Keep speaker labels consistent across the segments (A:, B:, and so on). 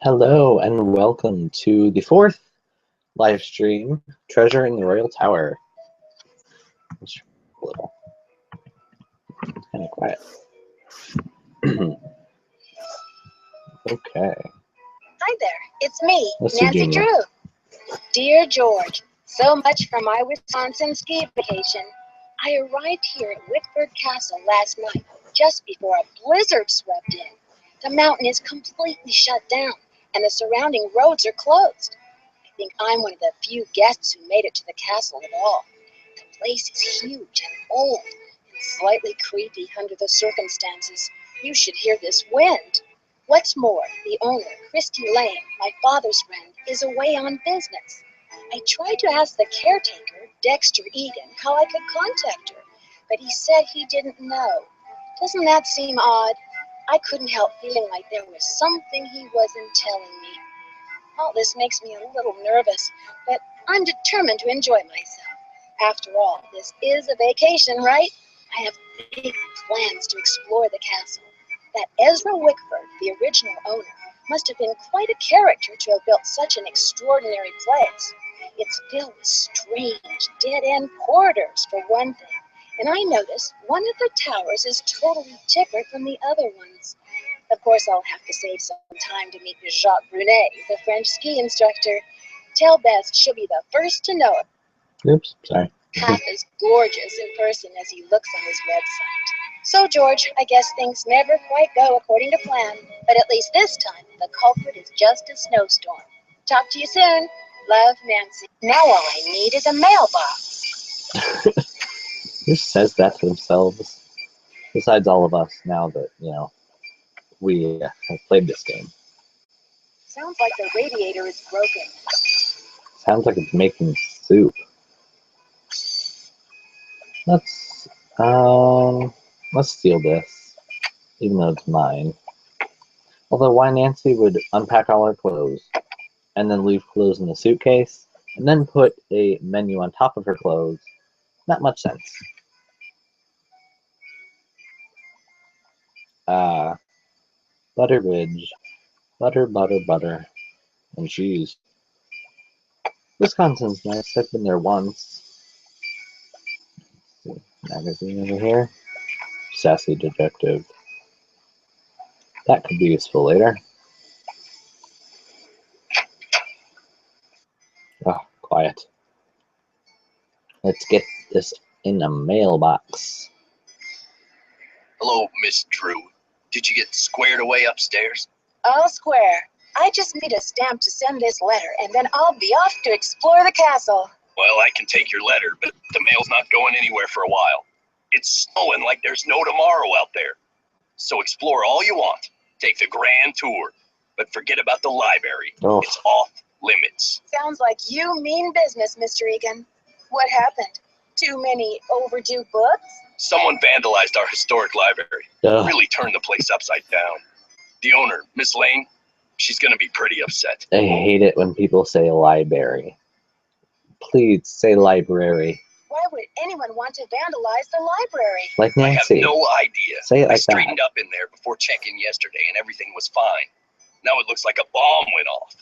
A: Hello and welcome to the fourth live stream, Treasure in the Royal Tower. It's a little kind of quiet. Okay.
B: Hi there, it's me,
A: Let's do
B: Nancy
A: Junior.
B: Drew. Dear George, so much for my Wisconsin ski vacation. I arrived here at Whitford Castle last night, just before a blizzard swept in. The mountain is completely shut down, and the surrounding roads are closed. I think I'm one of the few guests who made it to the castle at all. The place is huge and old, and slightly creepy under the circumstances. You should hear this wind. What's more, the owner, Christy Lane, my father's friend, is away on business. I tried to ask the caretaker, Dexter Egan, how I could contact her, but he said he didn't know. Doesn't that seem odd? I couldn't help feeling like there was something he wasn't telling me. All this makes me a little nervous, but I'm determined to enjoy myself. After all, this is a vacation, right? I have big plans to explore the castle. That Ezra Wickford, the original owner, must have been quite a character to have built such an extraordinary place. It's filled with strange, dead-end corridors, for one thing. And I noticed one of the towers is totally different from the other ones. Of course, I'll have to save some time to meet Jacques Brunet, the French ski instructor. Tell Beth she'll be the first to know it.
A: Oops, sorry.
B: Half as gorgeous in person as he looks on his website. So, George, I guess things never quite go according to plan, but at least this time, the culprit is just a snowstorm. Talk to you soon. Love, Nancy. Now all I need is a mailbox.
A: Who says that to themselves? Besides all of us, now that, we have played this game.
B: Sounds like the radiator is broken.
A: Sounds like it's making soup. Let's steal this, even though it's mine. Although why Nancy would unpack all her clothes and then leave clothes in the suitcase and then put a menu on top of her clothes, not much sense. Butterbridge, butter, and cheese. Wisconsin's nice. I've been there once. Magazine over here. Sassy Detective. That could be useful later. Oh, quiet. Let's get this in a mailbox.
C: Hello, Miss Drew. Did you get squared away upstairs?
B: All square. I just need a stamp to send this letter, and then I'll be off to explore the castle.
C: Well, I can take your letter, but the mail's not going anywhere for a while. It's snowing like there's no tomorrow out there. So explore all you want. Take the grand tour. But forget about the library.
A: Oh.
C: It's off limits.
B: Sounds like you mean business, Mr. Egan. What happened? Too many overdue books?
C: Someone vandalized our historic library.
A: Ugh.
C: Really turned the place upside down. The owner, Miss Lane, she's gonna be pretty upset.
A: I hate it when people say library. Please say library.
B: Why would anyone want to vandalize the library?
A: Like
C: I have
A: Nancy.
C: no idea.
A: Say it
C: I
A: like
C: straightened
A: that.
C: up in there before check-in yesterday and everything was fine. Now it looks like a bomb went off.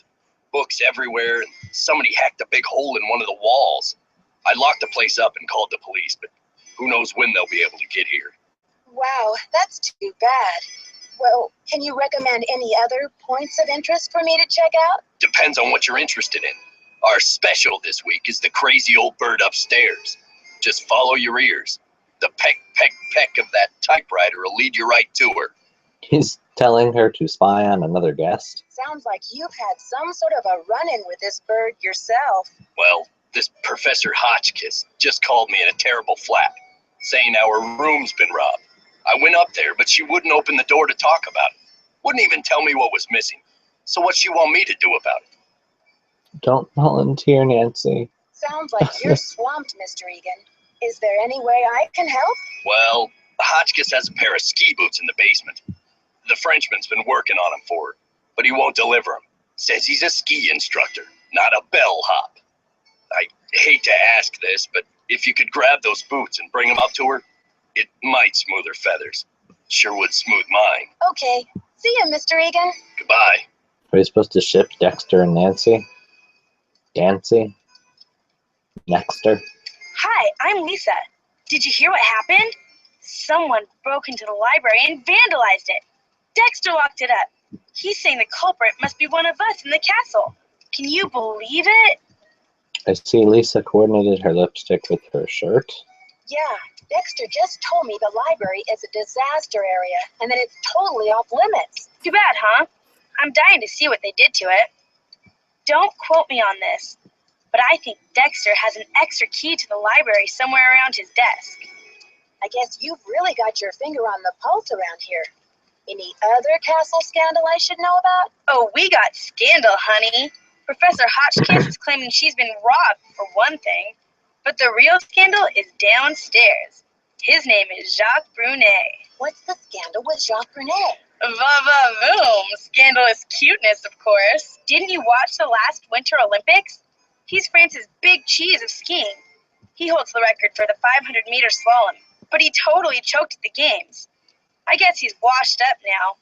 C: Books everywhere, and somebody hacked a big hole in one of the walls. I locked the place up and called the police, but who knows when they'll be able to get here.
B: Wow, that's too bad. Well, can you recommend any other points of interest for me to check out?
C: Depends on what you're interested in. Our special this week is the crazy old bird upstairs. Just follow your ears. The peck, peck, peck of that typewriter will lead you right to her.
A: He's telling her to spy on another guest.
B: Sounds like you've had some sort of a run-in with this bird yourself.
C: Well, this Professor Hotchkiss just called me in a terrible flap, saying our room's been robbed. I went up there, but she wouldn't open the door to talk about it. Wouldn't even tell me what was missing. So what's she want me to do about it?
A: Don't volunteer, Nancy.
B: Sounds like you're swamped, Mr. Egan. Is there any way I can help?
C: Well, Hotchkiss has a pair of ski boots in the basement. The Frenchman's been working on them for her, but he won't deliver them. Says he's a ski instructor, not a bellhop. I hate to ask this, but if you could grab those boots and bring them up to her, it might smooth her feathers. Sure would smooth mine.
B: Okay. See ya, Mr. Egan.
C: Goodbye.
A: we supposed to ship Dexter and Nancy? Dancy? Nexter?
D: Hi, I'm Lisa. Did you hear what happened? Someone broke into the library and vandalized it. Dexter locked it up. He's saying the culprit must be one of us in the castle. Can you believe it?
A: I see Lisa coordinated her lipstick with her shirt.
B: Yeah, Dexter just told me the library is a disaster area and that it's totally off limits.
D: Too bad, huh? I'm dying to see what they did to it. Don't quote me on this, but I think Dexter has an extra key to the library somewhere around his desk.
B: I guess you've really got your finger on the pulse around here. Any other castle scandal I should know about?
D: Oh, we got scandal, honey. Professor Hotchkiss is claiming she's been robbed, for one thing. But the real scandal is downstairs. His name is Jacques Brunet.
B: What's the scandal with Jacques Brunet?
D: Va-va-voom! Scandalous cuteness, of course. Didn't you watch the last Winter Olympics? He's France's big cheese of skiing. He holds the record for the 500-meter slalom, but he totally choked at the games. I guess he's washed up now.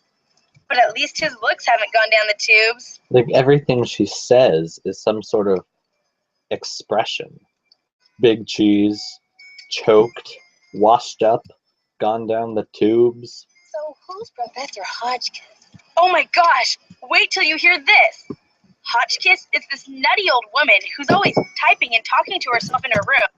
D: But at least his looks haven't gone down the tubes.
A: Like, everything she says is some sort of expression. Big cheese, choked, washed up, gone down the tubes.
B: So who's Professor Hotchkiss?
D: Oh my gosh! Wait till you hear this! Hotchkiss is this nutty old woman who's always typing and talking to herself in her room.